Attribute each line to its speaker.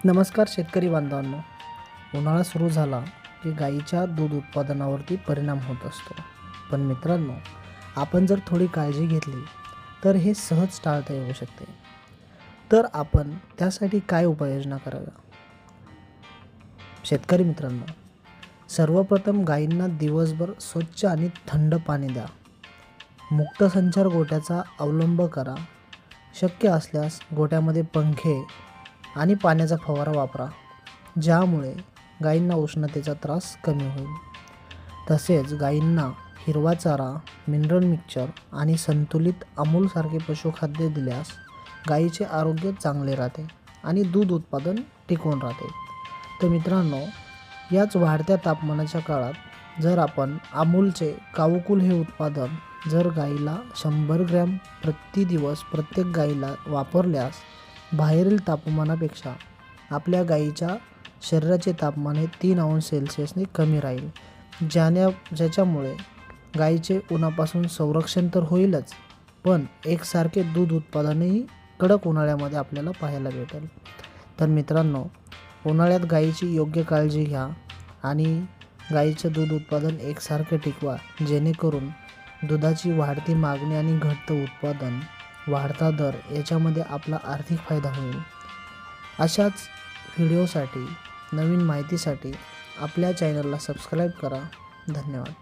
Speaker 1: नमस्कार शेतकरी बांधवांनो. उन्हाळा सुरू झाला की गाईच्या दूध उत्पादनावरती परिणाम होत असतो. पण मित्रांनो, आपण जर थोडी काळजी घेतली तर हे सहज टाळता येऊ शकते. तर आपण त्यासाठी काय उपाययोजना कराव्या? शेतकरी मित्रांनो, सर्वप्रथम गाईंना दिवसभर स्वच्छ आणि थंड पाणी द्या. मुक्तसंचार गोठ्याचा अवलंब करा. शक्य असल्यास गोठ्यामध्ये पंखे आणि पाण्याचा फवारा वापरा, ज्यामुळे गायींना उष्णतेचा त्रास कमी होईल. तसेच गायींना हिरवा चारा, मिनरल मिक्सचर आणि संतुलित अमूलसारखे पशुखाद्य दिल्यास गायीचे आरोग्य चांगले राहते आणि दूध उत्पादन टिकून राहते. तर मित्रांनो, याच वाढत्या तापमानाच्या काळात जर आपण अमूलचे काऊकुल हे उत्पादन जर गाईला 100 ग्रॅम प्रति दिवस प्रत्येक गाईला वापरल्यास बाहेरील तापमानापेक्षा आपल्या गाईच्या शरीराचे तापमान हे 3 अंश सेल्सिअसने कमी राहील, ज्याच्यामुळे गाईचे उन्हापासून संरक्षण तर होईलच, पण एकसारखे दूध उत्पादनही कडक उन्हाळ्यामध्ये आपल्याला पाहायला भेटेल. तर मित्रांनो, उन्हाळ्यात गाईची योग्य काळजी घ्या आणि गाईचं दूध उत्पादन एकसारखे टिकवा, जेणेकरून दुधाची वाढती मागणी आणि घटतं उत्पादन, वाढता दर याच्यामध्ये आपला आर्थिक फायदा होईल. अशाच व्हिडिओसाठी, नवीन माहितीसाठी आपल्या चॅनलला सबस्क्राईब करा. धन्यवाद.